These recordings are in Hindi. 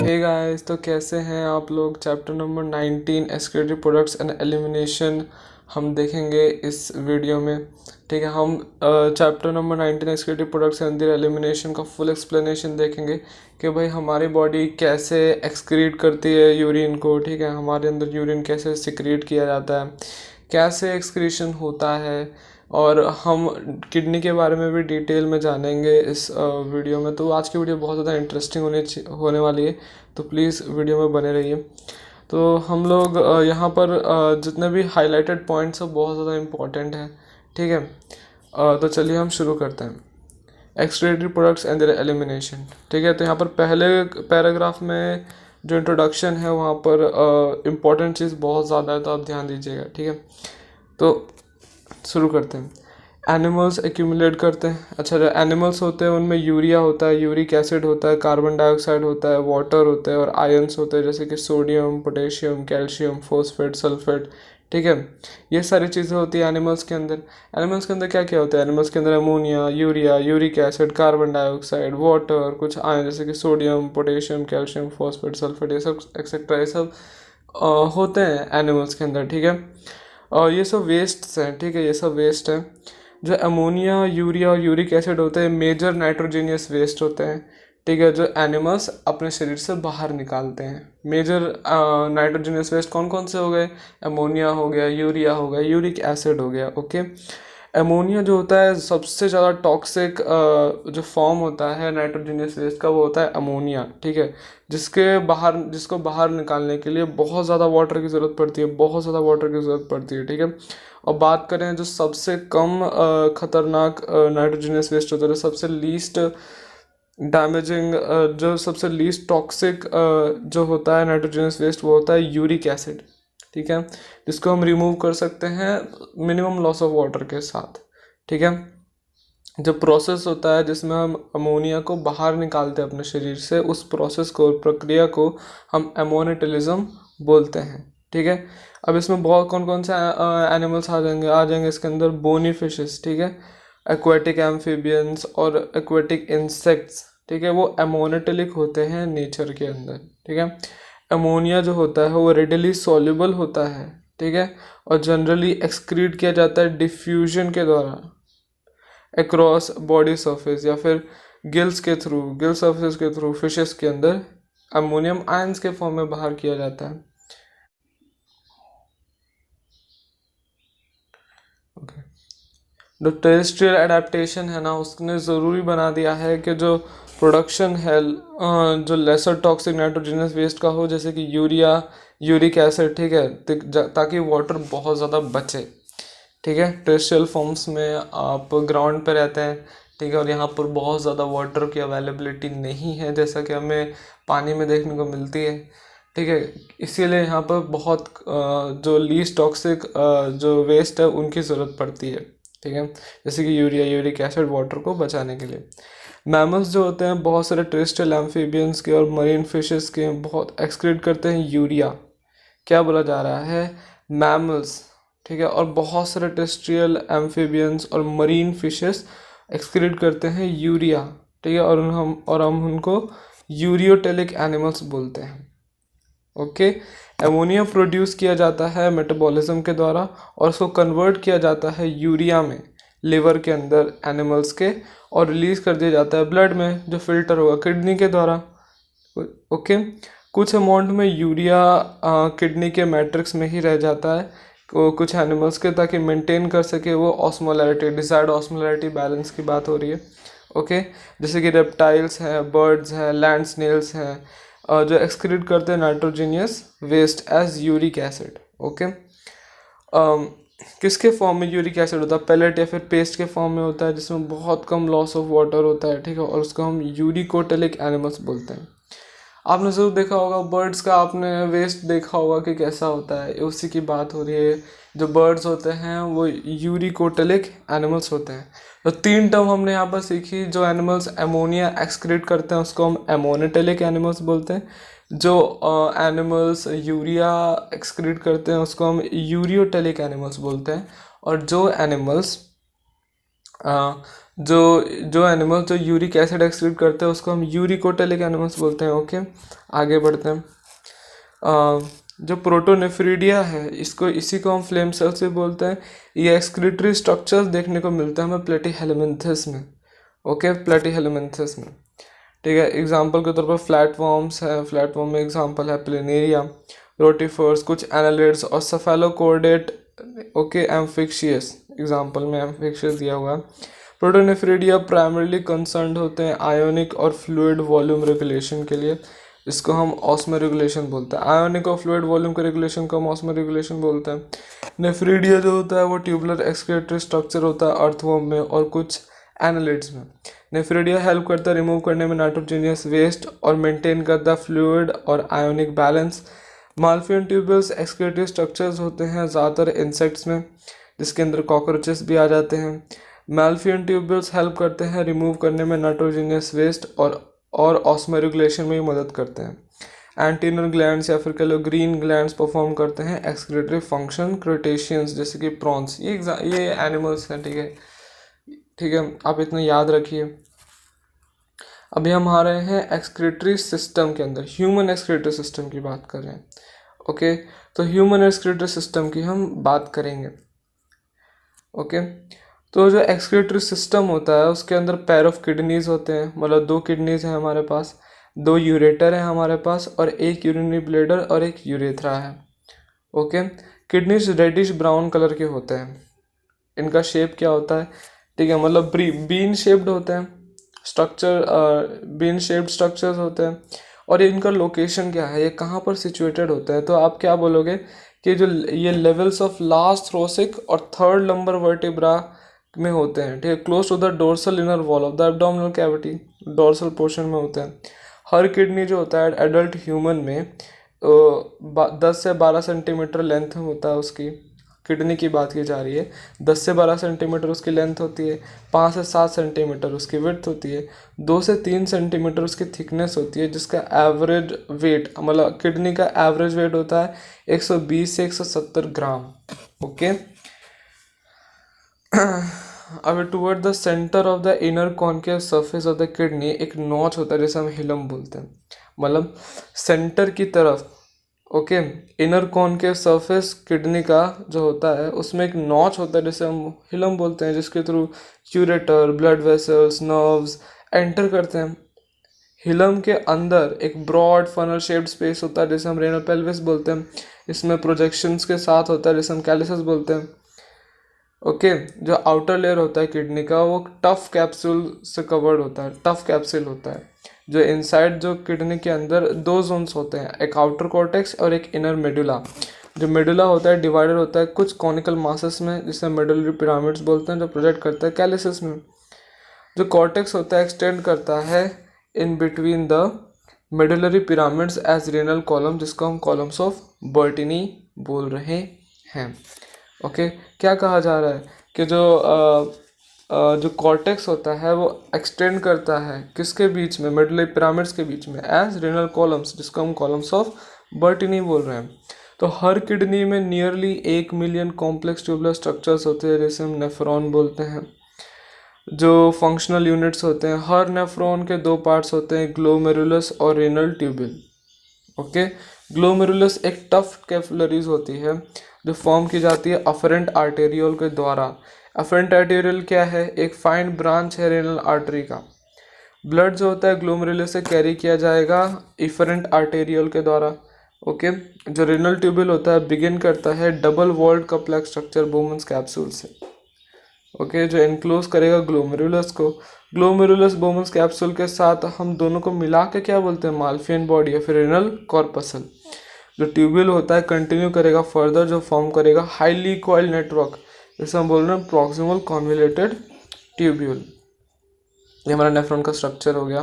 हे गाइस, तो कैसे हैं आप लोग। Chapter number 19 excretory products and elimination हम देखेंगे इस वीडियो में। ठीक है, हम chapter number 19 excretory products and there elimination का फुल एक्सप्लेनेशन देखेंगे कि भाई हमारी बॉडी कैसे एक्सक्रीट करती है यूरिन को। ठीक है, हमारे अंदर यूरिन कैसे सिक्रीट किया जाता है, कैसे एक्सक्रीशन होता है, और हम किडनी के बारे में भी डिटेल में जानेंगे इस वीडियो में। तो आज की वीडियो बहुत ज़्यादा इंटरेस्टिंग होने वाली है, तो प्लीज़ वीडियो में बने रहिए। तो हम लोग यहाँ पर जितने भी हाईलाइटेड पॉइंट्स हैं बहुत ज़्यादा इम्पॉर्टेंट हैं। ठीक है, तो चलिए हम शुरू करते हैं। Excretory products and there elimination. ठीक है, तो यहाँ पर पहले पैराग्राफ में जो इंट्रोडक्शन है वहाँ पर इम्पॉर्टेंट चीज़ बहुत ज़्यादा है, तो आप ध्यान दीजिएगा। ठीक है, तो शुरू करते हैं। एनिमल्स एक्यूमुलेट करते हैं। अच्छा, जो एनिमल्स होते हैं उनमें यूरिया होता है, यूरिक एसिड होता है, कार्बन डाइऑक्साइड होता है, वाटर होता है और आयंस होते हैं, जैसे कि sodium, potassium, calcium, phosphate, sulphate. ठीक है, ये सारी चीज़ें होती है एनिमल्स के अंदर। एनिमल्स के अंदर क्या क्या होता है? एनिमल्स के अंदर ammonia, urea, uric acid, carbon dioxide, water, कुछ आयन जैसे कि sodium, potassium, calcium, phosphate, sulphate, ये सब एक्सेट्रा, ये सब होते हैं एनिमल्स के अंदर। ठीक है, और ये सब वेस्ट्स हैं। ठीक है, ये सब वेस्ट हैं। जो अमोनिया, यूरिया और यूरिक एसिड होते हैं मेजर नाइट्रोजीनियस वेस्ट होते हैं। ठीक है, जो एनिमल्स अपने शरीर से बाहर निकालते हैं। मेजर नाइट्रोजीनियस वेस्ट कौन कौन से हो गए? अमोनिया हो गया, यूरिया हो गया, यूरिक एसिड हो गया। ओके, अमोनिया जो होता है सबसे ज़्यादा टॉक्सिक जो फॉर्म होता है नाइट्रोजीनियस वेस्ट का, वो होता है अमोनिया। ठीक है, जिसको बाहर निकालने के लिए बहुत ज़्यादा वाटर की ज़रूरत पड़ती है, बहुत ज़्यादा वाटर की ज़रूरत पड़ती है। ठीक है, और बात करें जो सबसे कम खतरनाक नाइट्रोजीनियस वेस्ट होता है, जो सबसे लीस्ट डैमेजिंग, जो सबसे लीस्ट टॉक्सिक जो होता है नाइट्रोजनस वेस्ट, वो होता है यूरिक एसिड। ठीक है, जिसको हम रिमूव कर सकते हैं मिनिमम लॉस ऑफ वाटर के साथ। ठीक है, जो प्रोसेस होता है जिसमें हम अमोनिया को बाहर निकालते हैं अपने शरीर से, उस प्रोसेस को, प्रक्रिया को हम एमोनेटिलिज्म बोलते हैं। ठीक है, अब इसमें बहुत कौन कौन से एनिमल्स आ जाएंगे इसके अंदर। बोनी फिशेस, ठीक है, एक्वेटिक एम्फीबियंस और एक्वेटिक इंसेक्ट्स। ठीक है, वो एमोनेटिलिक होते हैं नेचर के अंदर। ठीक है, अमोनिया जो होता है वो रेडिली सॉल्युबल होता है। ठीक है, और जनरली एक्सक्रीट किया जाता है डिफ्यूजन के द्वारा अक्रॉस बॉडी सरफेस या फिर गिल सरफेस के थ्रू फिशेस के अंदर अमोनियम आयंस के फॉर्म में बाहर किया जाता है। ओके, जो टेरेस्ट्रियल एडेप्टेशन है ना, उसने ज़रूरी बना दिया है कि जो प्रोडक्शन है जो लेसर टॉक्सिक नाइट्रोजनस वेस्ट का हो, जैसे कि यूरिया, यूरिक एसिड। ठीक है, ताकि वाटर बहुत ज़्यादा बचे। ठीक है, टेरेस्ट्रियल फॉर्म्स में आप ग्राउंड पे रहते हैं। ठीक है, और यहाँ पर बहुत ज़्यादा वाटर की अवेलेबिलिटी नहीं है, जैसा कि हमें पानी में देखने को मिलती है। ठीक है, इसीलिए यहाँ पर बहुत जो लीस्ट टॉक्सिक जो वेस्ट है उनकी ज़रूरत पड़ती है। ठीक है, जैसे कि यूरिया, यूरिक एसिड, वाटर को बचाने के लिए। मैमल्स जो होते हैं, बहुत सारे टेरेस्ट्रियल एम्फीबियंस के और मरीन फिशेस के बहुत एक्सक्रीट करते हैं यूरिया। क्या बोला जा रहा है? मैमल्स। ठीक है, और बहुत सारे टेरेस्ट्रियल एम्फीबियंस और मरीन फिशेस एक्सक्रीट करते हैं यूरिया। ठीक है, और हम उनको यूरियोटेलिक एनिमल्स बोलते हैं। ओके, अमोनिया प्रोड्यूस किया जाता है मेटाबॉलिज्म के द्वारा और उसको कन्वर्ट किया जाता है यूरिया में लिवर के अंदर एनिमल्स के, और रिलीज कर दिया जाता है ब्लड में, जो फिल्टर होगा किडनी के द्वारा। ओके, कुछ अमाउंट में यूरिया किडनी के मैट्रिक्स में ही रह जाता है कुछ एनिमल्स के, ताकि मेंटेन कर सके वो ऑस्मोलैरिटी, डिजायर्ड ऑस्मोलैरिटी बैलेंस की बात हो रही है। ओके, जैसे कि रेप्टाइल्स हैं, बर्ड्स हैं, लैंड स्नेल्स हैं, जो एक्सक्रीट करते हैं nitrogenous waste as uric acid. Okay, किसके फॉर्म में यूरिक एसिड होता है? पेलेट या फिर पेस्ट के फॉर्म में होता है, जिसमें बहुत कम लॉस ऑफ वाटर होता है। ठीक है, और उसको हम यूरिकोटेलिक एनिमल्स बोलते हैं। आपने ज़रूर देखा होगा बर्ड्स का, आपने वेस्ट देखा होगा कि कैसा होता है, उसी की बात हो रही है। जो बर्ड्स होते हैं वो यूरिकोटेलिक एनिमल्स होते हैं। तो 3 टर्म हमने यहाँ पर सीखी। जो एनिमल्स अमोनिया एक्सक्रीट करते हैं उसको हम एमोनेटेलिक एनिमल्स बोलते हैं। जो एनिमल्स यूरिया एक्सक्रीट करते हैं उसको हम यूरियोटेलिक एनिमल्स बोलते हैं। और जो एनिमल्स जो जो एनिमल्स जो यूरिक एसिड एक्सक्रीट करते हैं उसको हम यूरिकोटेलिक एनिमल्स बोलते हैं। ओके, आगे बढ़ते हैं। जो प्रोटोनेफ्रीडिया है, इसी को हम फ्लेम सेल्स भी बोलते हैं। ये एक्सक्रीटरी स्ट्रक्चर्स देखने को मिलता है हमें प्लेटीहेलमिन्थस में। ओके, प्लेटीहेलमिन्थस में, ठीक है। एग्जांपल के तौर पर फ्लैटवॉर्म्स है, फ्लैटवॉर्म में एग्जांपल है प्लेनेरिया, रोटिफर्स, कुछ एनालिड्स और सफेलोकोर्डेट। ओके, एम्फिक्शियस, एग्जांपल में एम्फिक्शियस दिया हुआ है। प्रोटोनेफ्रीडिया प्राइमरीली कंसर्न्ड होते हैं आयोनिक और फ्लूइड वॉल्यूम रेगुलेशन के लिए, इसको हम ऑस्मो रेगुलेशन बोलते हैं। आयोनिक और फ्लूइड वॉल्यूम के रेगुलेशन को हम ऑस्मो रेगुलेशन बोलते हैं। नेफ्रीडिया जो होता है वो ट्यूबुलर एक्सक्रीटरी स्ट्रक्चर होता है अर्थवॉर्म में और कुछ एनालिड्स में। नेफ्रीडिया हेल्प करता है रिमूव करने में नाइट्रोजनियस वेस्ट और मेंटेन करता है फ्लूइड और ionic balance. Malpighian tubules excretory structures होते हैं ज़्यादातर इंसेक्ट्स में, जिसके अंदर कॉकरोचेस भी आ जाते हैं। माल्फियन ट्यूबल्स हेल्प करते हैं रिमूव करने में नाइट्रोजनियस वेस्ट और ऑस्मो रेगुलेशन में भी मदद करते हैं। एंटीनल ग्लैंड्स या फिर कह लो ग्रीन ग्लैंड्स परफॉर्म करते हैं एक्सक्रीटरी फंक्शन। क्रेटेशियंस जैसे कि प्रॉन्स, ये एनिमल्स हैं, ठीक है, ठीक है, आप इतना याद रखिए। अभी हम आ रहे हैं एक्सक्रीटरी सिस्टम के अंदर, ह्यूमन एक्सक्रीटरी सिस्टम की बात कर रहे हैं। ओके, तो ह्यूमन एक्सक्रीटरी सिस्टम की हम बात करेंगे। ओके, तो जो एक्सक्रीटरी सिस्टम होता है उसके अंदर पेयर ऑफ किडनीज होते हैं, मतलब 2 किडनीज हैं हमारे पास, 2 यूरेटर है हमारे पास और 1 यूरिनरी ब्लैडर और 1 यूरेथ्रा है। Okay, kidneys reddish brown colour के होते हैं। इनका शेप क्या होता है, ठीक है, मतलब बीन शेप्ड होते हैं स्ट्रक्चर, बीन शेप्ड स्ट्रक्चर्स होते हैं। और इनका लोकेशन क्या है, ये कहाँ पर सिचुएटेड होता है, तो आप क्या बोलोगे कि जो ये लेवल्स ऑफ लास्ट थोरैसिक और थर्ड लंबर वर्टिब्रा में होते हैं, ठीक है, close to the dorsal inner wall of the abdominal cavity, dorsal portion में होते हैं। हर किडनी जो होता है एडल्ट ह्यूमन में 10 से 12 सेंटीमीटर लेंथ होता है उसकी, किडनी की बात की जा रही है। 10 से 12 सेंटीमीटर उसकी लेंथ होती है, 5 से 7 सेंटीमीटर उसकी विड्थ होती है, 2 से 3 सेंटीमीटर उसकी थिकनेस होती है, जिसका एवरेज वेट, मतलब किडनी का एवरेज वेट होता है 120 से 170 ग्राम। ओके, अब toward the centre of the inner concave surface of the kidney एक नॉच होता है जिसे हम हिलम बोलते हैं, मतलब सेंटर की तरफ। Okay, inner concave surface kidney का जो होता है उसमें एक नॉच होता है जिसे हम हिलम बोलते हैं, जिसके through ureter, blood vessels, nerves enter करते हैं। हिलम के अंदर एक ब्रॉड फनल शेप्ड स्पेस होता है जिसे हम रेनल पेल्विस बोलते हैं। इसमें प्रोजेक्शंस के साथ होता है जिसे हम कैलिसस बोलते हैं। ओके, जो आउटर लेयर होता है किडनी का वो टफ कैप्सूल से कवर्ड होता है, टफ कैप्सूल होता है। जो इनसाइड जो किडनी के अंदर 2 जोन्स होते हैं, एक आउटर कॉर्टेक्स और एक इनर मेडुला। जो मेडुला होता है डिवाइडेड होता है कुछ कॉनिकल मासेस में, जिसे मेडुलरी पिरामिड्स बोलते हैं, जो प्रोजेक्ट करता है कैलिसिस में। जो कॉर्टेक्स होता है एक्सटेंड करता है in between the medullary pyramids as renal column, जिसको हम कॉलम्स ऑफ बर्टिनी बोल रहे हैं। ओके, क्या कहा जा रहा है कि जो कॉर्टेक्स होता है वो एक्सटेंड करता है किसके बीच में, मेडुलरी पिरामिड्स के बीच में, एज रेनल कॉलम्स, जिसको हम कॉलम्स ऑफ बर्टिनी बोल रहे हैं। तो हर किडनी में nearly 1 million complex tubular structures होते हैं जिसे हम नेफ्रॉन बोलते हैं। जो फंक्शनल यूनिट्स होते हैं, हर नेफ्रॉन के 2 पार्ट्स होते हैं, ग्लोमेरुलस और रेनल ट्यूब्यूल। ओके, ग्लोमेरुलस एक टफ कैपिलरीज होती है जो फॉर्म की जाती है अफरेंट आर्टेरियोल के द्वारा। अफरेंट आर्टेरियल क्या है, एक फाइन ब्रांच है रेनल आर्टरी का। ब्लड जो होता है ग्लोमेरुलस से कैरी किया जाएगा इफरेंट आर्टेरियोल के द्वारा। ओके, जो रेनल ट्यूब्यूल होता है बिगिन करता है double walled complex structure Bowman's capsule से। ओके, जो इनक्लोज करेगा ग्लोमेरुलस को। ग्लोमेरुलस बोमन्स कैप्सूल के साथ हम दोनों को मिला के क्या बोलते हैं, माल्फियन बॉडी या फिर रेनल कॉर्पसल। जो ट्यूब्यूल होता है कंटिन्यू करेगा फर्दर, जो फॉर्म करेगा हाईली कॉइल्ड नेटवर्क, जैसे हम बोल रहे हैं प्रॉक्सिमल कॉन्वोल्यूटेड ट्यूब्यूल। ये हमारा नेफ्रॉन का स्ट्रक्चर हो गया।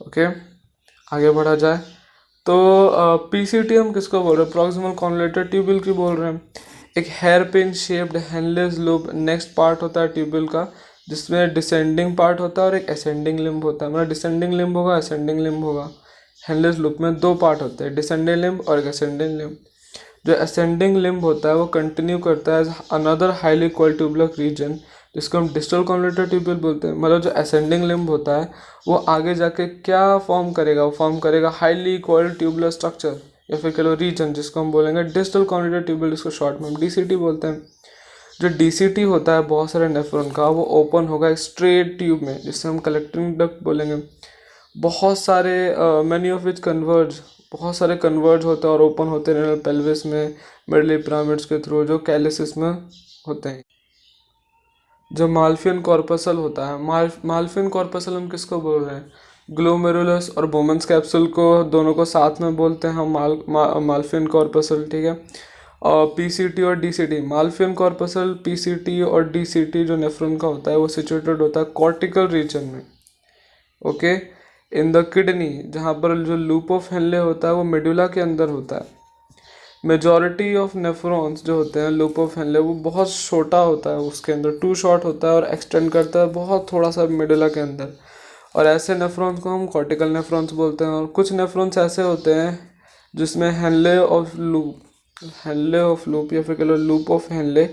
ओके, आगे बढ़ा जाए तो पीसीटी हम किसको बोल रहे हैं, प्रॉक्सिमल कॉन्वोल्यूटेड ट्यूब्यूल की बोल रहे हैं। एक hairpin shaped Henle's loop next part होता है ट्यूब्यूल का, जिसमें डिसेंडिंग पार्ट होता है और एक असेंडिंग लिम्ब होता है। मतलब डिसेंडिंग लिम्ब होगा, असेंडिंग लिम्ब होगा। हेनलेस लूप में 2 पार्ट होते हैं, डिसेंडिंग लिम्ब और एक असेंडिंग लिम्ब। जो असेंडिंग लिम्ब होता है वो कंटिन्यू करता है another highly coiled tubular region जिसको हम डिस्टल कॉन्वलेटर ट्यूब्यूल बोलते हैं। मतलब जो असेंडिंग लिम्ब होता है वो आगे जाके क्या फॉर्म करेगा, वो फॉर्म करेगा हाईली कॉइल्ड ट्यूबुलर स्ट्रक्चर या फिर कह लो रीजन, जिसको हम बोलेंगे डिस्टल कॉन्वलेटर ट्यूब्यूल, जिसको शॉर्ट में हम डीसीटी बोलते हैं। जो डीसीटी होता है बहुत सारे नेफ्रॉन का, वो ओपन होगा एक स्ट्रेट ट्यूब में, जिससे हम कलेक्टिंग डक्ट बोलेंगे। बहुत सारे मैनी ऑफ विच कन्वर्ज, बहुत सारे कन्वर्ज होते हैं और ओपन होते हैं रेनल पेल्विस में, मिडल पिरामिड्स के थ्रू, जो कैलिसिस में होते हैं। जो माल्फियन कॉर्पसल होता है, माल्फियन कॉर्पसल हम किसको बोल रहे हैं, ग्लोमेरुलस और बोमन्स कैप्सूल को, दोनों को साथ में बोलते हैं हम माल्फियन कॉर्पसल, ठीक है। और पीसीटी और डीसीटी, माल्फियन कॉर्पसल, पीसीटी और डीसीटी जो नेफ्रॉन का होता है वो सिचुएटेड होता है कॉर्टिकल रीजन में, ओके, इन द किडनी, जहाँ पर जो लूप ऑफ हेनले होता है वो मेडुला के अंदर होता है। मेजॉरिटी ऑफ नेफ्रॉन्स जो होते हैं लूप ऑफ हेनले वो बहुत छोटा होता है, उसके अंदर टू शॉर्ट होता है और एक्सटेंड करता है बहुत थोड़ा सा मेडुला के अंदर, और ऐसे नेफ्रॉन्स को हम कॉर्टिकल नेफ्रॉन्स बोलते हैं। और कुछ नेफ्रॉन्स ऐसे होते हैं जिसमें हेनले ऑफ लूप या फिर कह लो लूप ऑफ हेनले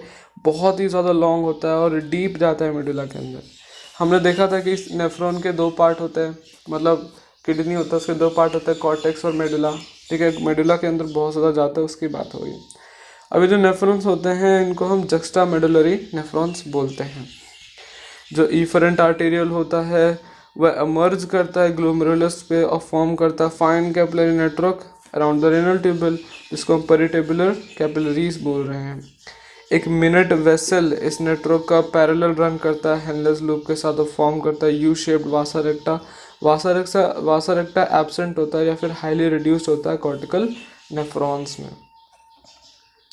बहुत ही ज़्यादा लॉन्ग होता है और डीप जाता है मेडुला के अंदर। हमने देखा था कि इस नेफ्रॉन के दो पार्ट होते हैं, मतलब किडनी होता है उसके दो पार्ट होते हैं, कॉर्टेक्स और मेडुला, ठीक है। मेडुला के अंदर बहुत ज़्यादा जाता है, उसकी बात हो गई। अभी जो नेफ्रॉन्स होते हैं इनको हम जक्स्टा मेडुलरी नेफ्रॉन्स बोलते हैं। जो इफरेंट आर्टेरियल होता है वह एमर्ज करता है ग्लोमेरुलस पे और फॉर्म करता है fine capillary network around the renal tubule, जिसको हम पेरिटेबुलर कैपिलरीज बोल रहे हैं। एक मिनट वेसल इस नेटवर्क का पैरेलल रन करता है हेनलेस लूप के साथ और फॉर्म करता है यू शेप्ड वासा रेक्टा। वासा रेक्टा एब्सेंट होता है या फिर हाईली रिड्यूस्ड होता है कॉर्टिकल नेफ्रॉन्स में।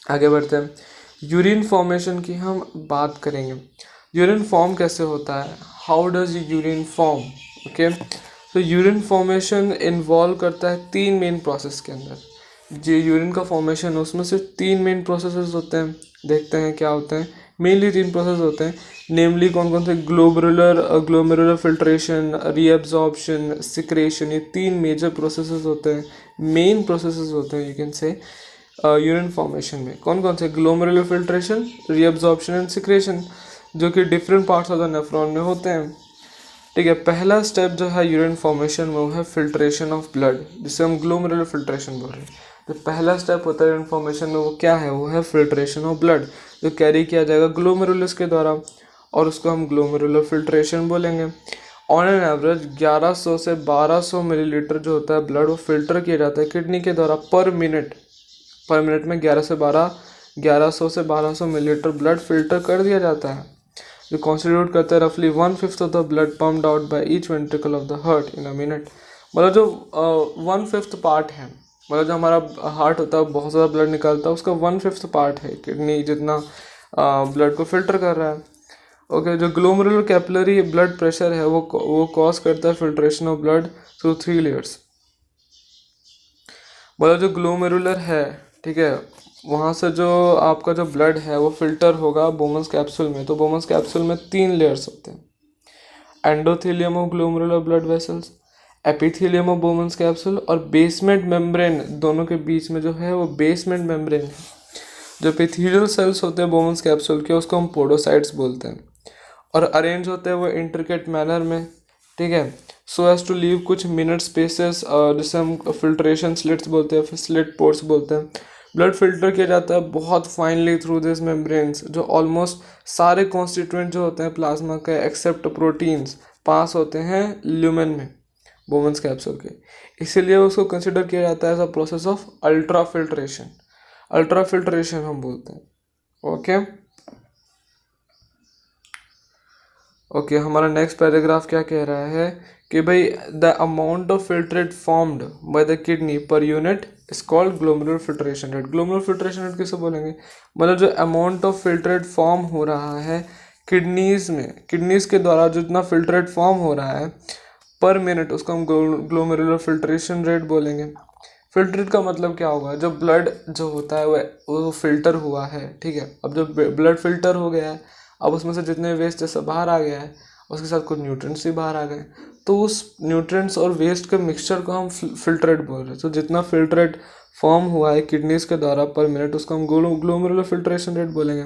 आगे बढ़ते हैं, यूरिन फॉर्मेशन की हम बात करेंगे। यूरिन फॉर्म कैसे होता है, how does urine form, okay. तो यूरिन फॉर्मेशन इन्वॉल्व करता है तीन मेन प्रोसेस के अंदर। जो यूरिन का फॉर्मेशन है उसमें सिर्फ तीन मेन प्रोसेसेस होते हैं, देखते हैं क्या होते हैं। मेनली तीन प्रोसेस होते हैं, नेमली कौन कौन से, ग्लोमेरुलर फिल्ट्रेशन, रीअब्जॉर्प्शन, सिक्रेशन, ये तीन मेजर प्रोसेसेस होते हैं, मेन प्रोसेसेस होते हैं you can say urine formation में। कौन कौन से, glomerular filtration, reabsorption and secretion, जो कि different parts of the nephron में होते हैं, ठीक है। पहला स्टेप जो है यूरिन फॉर्मेशन में वो है फिल्ट्रेशन ऑफ ब्लड, जिसे हम ग्लोमेरुलर फिल्ट्रेशन बोल रहे हैं। जो पहला स्टेप होता है यूरिन फॉर्मेशन में वो क्या है, वो है फिल्ट्रेशन ऑफ ब्लड, जो कैरी किया जाएगा ग्लोमेरुलस के द्वारा और उसको हम ग्लोमेरुलर फिल्ट्रेशन बोलेंगे। ऑन एन एवरेज 1100 से 1200 मिलीलीटर जो होता है ब्लड वो फिल्टर किया जाता है किडनी के द्वारा पर मिनट में 1100 से 1200 मिलीलीटर ब्लड फिल्टर कर दिया जाता है, जो कॉन्स्टिट्यूट करता है रफली 1/5 of the blood pumped out by each ventricle of the heart in a minute. मतलब जो 1/5 पार्ट है, मतलब जो हमारा हार्ट होता है बहुत ज़्यादा ब्लड निकालता है, उसका 1/5 पार्ट है किडनी जितना ब्लड को फिल्टर कर रहा है, ओके। जो ग्लोमेरुलर कैपिलरी ब्लड प्रेशर है वो कॉज करता है filtration of blood through 3 layers. मतलब जो ग्लोमेरुलर है, ठीक है, वहाँ से जो आपका जो ब्लड है वो फिल्टर होगा बोमन्स कैप्सूल में। तो बोमन्स कैप्सूल में 3 लेयर्स होते हैं, endothelium of glomerular blood vessels, epithelium of Bowman's capsule और बेसमेंट मेम्ब्रेन, दोनों के बीच में जो है वो बेसमेंट मेम्ब्रेन है। जो एपिथेलियल सेल्स होते हैं बोमन्स कैप्सूल के उसको हम पोडोसाइट्स बोलते हैं और अरेंज होते हैं वो इंट्रिकेट मैनर में, ठीक है, सो एज टू लीव कुछ मिनट स्पेसेस, जिसे हम फिल्ट्रेशन स्लिट्स बोलते हैं, फिर स्लिट पोर्ट्स बोलते हैं। ब्लड फिल्टर किया जाता है बहुत फाइनली थ्रू दिस मेम्ब्रेन्स, जो ऑलमोस्ट सारे कॉन्स्टिट्यूएंट जो होते हैं प्लाज्मा के एक्सेप्ट प्रोटीन्स पास होते हैं ल्यूमेन में बोमन्स कैप्सूल के, इसीलिए उसको कंसिडर किया जाता है as a process of ultrafiltration. Ultrafiltration हम बोलते हैं, ओके। ओके हमारा नेक्स्ट पैराग्राफ क्या कह रहा है कि भाई the amount of filtrate formed by the kidney per unit is called glomerular filtration rate. Glomerular filtration rate किसे बोलेंगे, मतलब जो अमाउंट ऑफ फिल्ट्रेट फॉर्म हो रहा है किडनीज में, किडनीज के द्वारा जितना फिल्ट्रेट फॉर्म हो रहा है पर मिनट, उसको हम ग्लोमेरुलर फिल्ट्रेशन रेट बोलेंगे। फिल्ट्रेट का मतलब क्या होगा, जो ब्लड जो होता है वो फिल्टर हुआ है, ठीक है। अब जब ब्लड फिल्टर हो गया है, अब उसमें से जितने वेस्ट जैसे बाहर आ गया है उसके साथ कुछ न्यूट्रिएंट्स भी बाहर आ गए, तो उस न्यूट्रिएंट्स और वेस्ट के मिक्सचर को हम फिल्ट्रेट बोल रहे हैं। तो जितना फिल्ट्रेट फॉर्म हुआ है किडनीज के द्वारा पर मिनट उसको हम ग्लोमेरुलर फिल्ट्रेशन रेट बोलेंगे।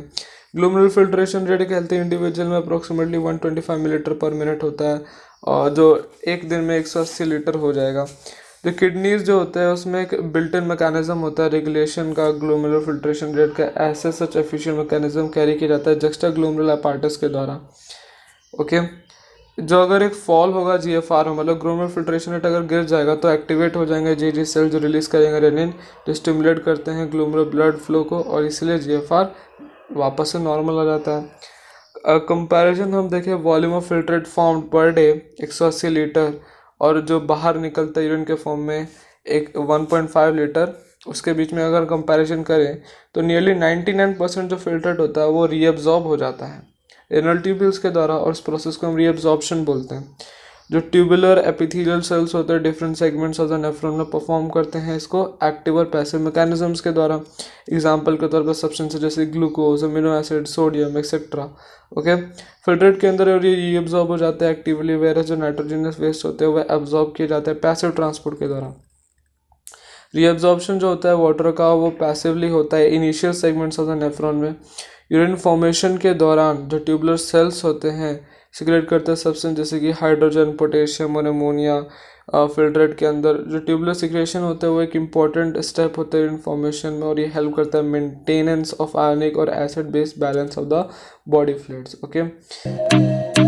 ग्लोमेरुलर फिल्ट्रेशन रेट एक हेल्थी इंडिविजुअल में अप्रोक्सीमेटली 125 मिलीलीटर पर मिनट होता है, और जो एक दिन में 180 लीटर हो जाएगा। जो किडनीज जो होता है उसमें एक बिल्ट इन मैकेनिज्म होता है रेगुलेशन का ग्लोमेरुलर फिल्ट्रेशन रेट का, ऐसे सच एफिशिएंट मैकेनिज्म कैरी किया जाता है जक्स्टा ग्लोमेरुलर apparatus के द्वारा। ओके, जो अगर एक फॉल होगा जीएफआर में, मतलब ग्लोमेरुलर फिल्ट्रेशन रेट अगर गिर जाएगा तो एक्टिवेट हो जाएंगे जी सेल जो रिलीज करेंगे रेनिन, जो स्टिमुलेट करते हैं ग्लोमेरुलर ब्लड फ्लो को, और इसलिए जीएफआर वापस से नॉर्मल आ जाता है। कंपैरिजन हम देखें volume of filtrate form per day 180 litre, और जो बाहर निकलता है यूरिन के फॉर्म में एक 1.5 लीटर, उसके बीच में अगर कंपैरिजन करें तो नियरली 99% जो फिल्ट्रेट होता है वो रीअब्जॉर्ब हो जाता है रेनल ट्यूब्यूल्स के द्वारा, और इस प्रोसेस को हम रीअब्जॉर्प्शन बोलते हैं। जो ट्यूबुलर एपिथेलियल सेल्स होते हैं different segments of the nephron में परफॉर्म करते हैं इसको एक्टिव और पैसिव मैकेनिज्म्स के द्वारा। एग्जांपल के तौर पर सब्सटेंसेस जैसे glucose, amino acid, sodium etcetera. Okay, filtrate के अंदर और ये रीअब्जॉर्ब हो जाते हैं एक्टिवली, वेयर जो नाइट्रोजनस वेस्ट होते हैं वह एब्जॉर्ब किए जाते हैं पैसिव ट्रांसपोर्ट के द्वारा। रीअब्जॉर्प्शन जो होता है वाटर का वो पैसिवली होता है initial segments of the nephron में। यूरिन फॉर्मेशन के दौरान जो ट्यूबुलर सेल्स होते हैं सिक्रेट करते हैं सब्सटेंस जैसे कि हाइड्रोजन, पोटेशियम और अमोनिया। फिल्ट्रेट के अंदर जो ट्यूबुलर सिक्रेशन होता है वो एक इम्पॉर्टेंट स्टेप होता है यूरिन फॉर्मेशन में, और ये हेल्प करता है मेंटेनेंस ऑफ आयनिक और acid base balance of the body fluids. Okay.